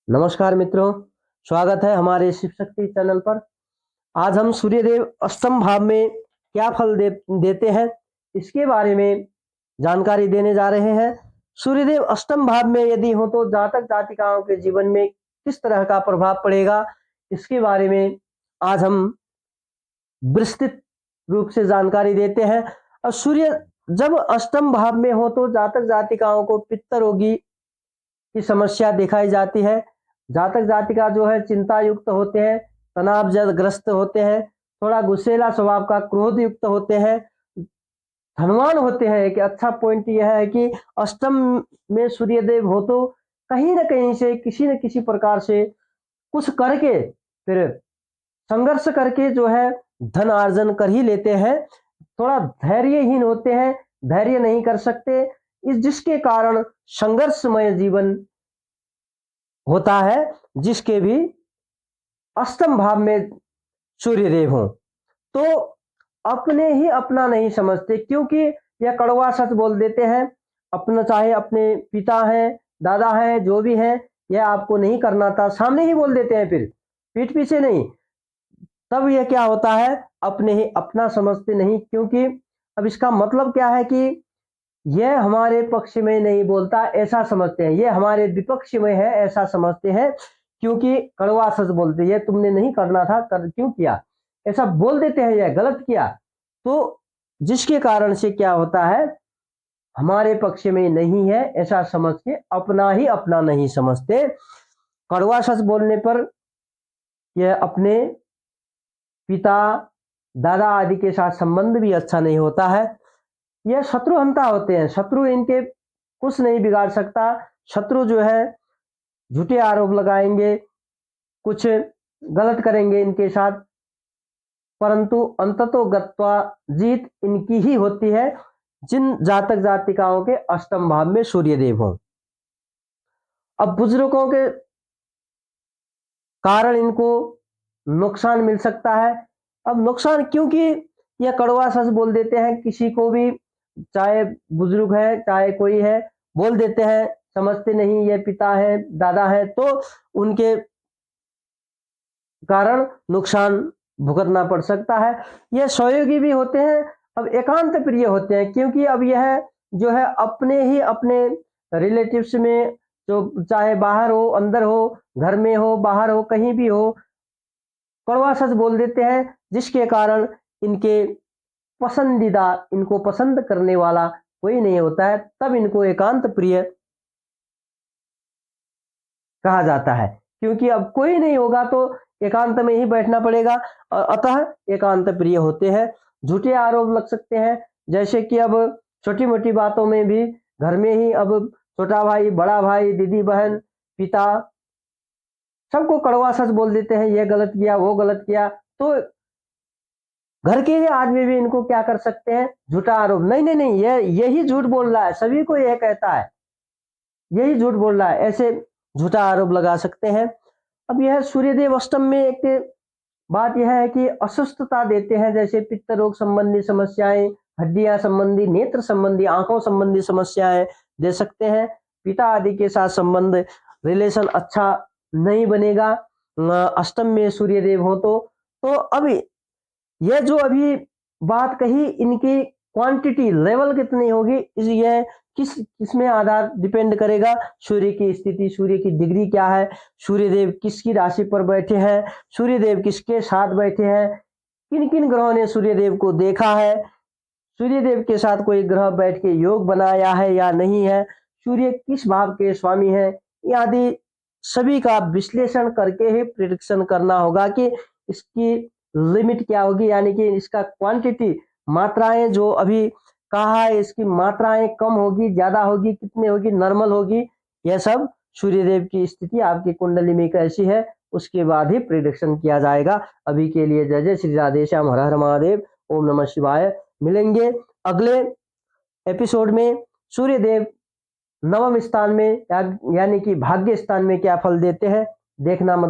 नमस्कार मित्रों, स्वागत है हमारे शिव शक्ति चैनल पर। आज हम सूर्यदेव अष्टम भाव में क्या फल देते हैं, इसके बारे में जानकारी देने जा रहे हैं। सूर्यदेव अष्टम भाव में यदि हो तो जातक जातिकाओं के जीवन में किस तरह का प्रभाव पड़ेगा, इसके बारे में आज हम विस्तृत रूप से जानकारी देते हैं। और सूर्य जब अष्टम भाव में हो तो जातक जातिकाओं को पित्त रोगी की समस्या दिखाई जाती है। जातक जातिका जो है चिंता युक्त होते हैं, तनावग्रस्त होते हैं, थोड़ा गुस्सेला स्वभाव का, क्रोध युक्त होते हैं, धनवान होते हैं। एक अच्छा पॉइंट यह है कि अष्टम में सूर्यदेव हो तो कहीं ना कहीं से किसी न किसी प्रकार से कुछ करके फिर संघर्ष करके जो है धन अर्जन कर ही लेते हैं। थोड़ा धैर्यहीन होते हैं, धैर्य नहीं कर सकते, इस जिसके कारण संघर्षमय जीवन होता है। जिसके भी अष्टम भाव में सूर्यदेव हो तो अपने ही अपना नहीं समझते, क्योंकि यह कड़वा सच बोल देते हैं। अपना चाहे अपने पिता हैं, दादा हैं, जो भी हैं, यह आपको नहीं करना था, सामने ही बोल देते हैं, फिर पीठ पीछे नहीं। तब यह क्या होता है, अपने ही अपना समझते नहीं। क्योंकि अब इसका मतलब क्या है कि यह हमारे पक्ष में नहीं बोलता, ऐसा समझते हैं। ये हमारे विपक्ष में है, ऐसा समझते हैं, क्योंकि कड़वा सच बोलते हैं। ये तुमने नहीं करना था, कर क्यों किया, ऐसा बोल देते हैं, यह गलत किया। तो जिसके कारण से क्या होता है, हमारे पक्ष में नहीं है ऐसा समझ के अपना ही अपना नहीं समझते। कड़वा सच बोलने पर यह अपने पिता दादा आदि के साथ संबंध भी अच्छा नहीं होता है। यह शत्रुहंता होते हैं, शत्रु इनके कुछ नहीं बिगाड़ सकता। शत्रु जो है झूठे आरोप लगाएंगे, कुछ गलत करेंगे इनके साथ, परंतु अंततो गत्वा जीत इनकी ही होती है, जिन जातक जातिकाओं के अष्टम भाव में सूर्यदेव हो। अब बुजुर्गों के कारण इनको नुकसान मिल सकता है। अब नुकसान क्योंकि यह कड़वा सच बोल देते हैं, किसी को भी, चाहे बुजुर्ग है चाहे कोई है, बोल देते हैं, समझते नहीं ये पिता है दादा है, तो उनके कारण नुकसान भुगतना पड़ सकता है। यह सहयोगी भी होते हैं। अब एकांत प्रिय होते हैं, क्योंकि अब यह जो है अपने ही अपने रिलेटिव्स में, जो चाहे बाहर हो अंदर हो, घर में हो बाहर हो कहीं भी हो, कड़वा सच बोल देते हैं, जिसके कारण इनके पसंदीदा, इनको पसंद करने वाला कोई नहीं होता है। तब इनको एकांत प्रिय कहा जाता है, क्योंकि अब कोई नहीं होगा तो एकांत में ही बैठना पड़ेगा। अतः एकांत प्रिय होते हैं। झूठे आरोप लग सकते हैं, जैसे कि अब छोटी मोटी बातों में भी, घर में ही अब छोटा भाई, बड़ा भाई, दीदी, बहन, पिता, सबको कड़वा सच बोल देते हैं, ये गलत किया वो गलत किया। तो घर के ही आदमी भी इनको क्या कर सकते हैं, झूठा आरोप, नहीं नहीं नहीं, यही झूठ बोल रहा है, सभी को यह कहता है, यही झूठ बोल रहा है, ऐसे झूठा आरोप लगा सकते हैं। अब यह सूर्यदेव अष्टम में एक बात यह है कि अस्वस्थता देते हैं, जैसे पित्त रोग संबंधी समस्याएं, हड्डियां संबंधी, नेत्र संबंधी, आंखों संबंधी समस्याएं दे सकते हैं। पिता आदि के साथ संबंध, रिलेशन अच्छा नहीं बनेगा अष्टम में सूर्यदेव हो तो अब यह जो अभी बात कही, इनकी क्वांटिटी लेवल कितनी होगी, यह किस में आधार डिपेंड करेगा, सूर्य की स्थिति, सूर्य की डिग्री क्या है, सूर्यदेव किसकी राशि पर बैठे हैं, सूर्यदेव किसके साथ बैठे हैं, किन किन ग्रहों ने सूर्यदेव को देखा है, सूर्यदेव के साथ कोई ग्रह बैठ के योग बनाया है या नहीं है, सूर्य किस भाव के स्वामी है, आदि सभी का विश्लेषण करके ही प्रिडिक्शन करना होगा कि इसकी लिमिट क्या होगी, यानी कि इसका क्वांटिटी, मात्राएं जो अभी कहा है, इसकी मात्राएं कम होगी, ज्यादा होगी, कितनी होगी, नॉर्मल होगी, यह सब सूर्यदेव की स्थिति आपकी कुंडली में कैसी है, उसके बाद ही प्रिडिक्शन किया जाएगा। अभी के लिए जय जय श्री राधे श्याम, हर हर महादेव, ओम नमः शिवाय। मिलेंगे अगले एपिसोड में। सूर्यदेव नवम स्थान में यानी कि भाग्य स्थान में क्या फल देते हैं, देखना मत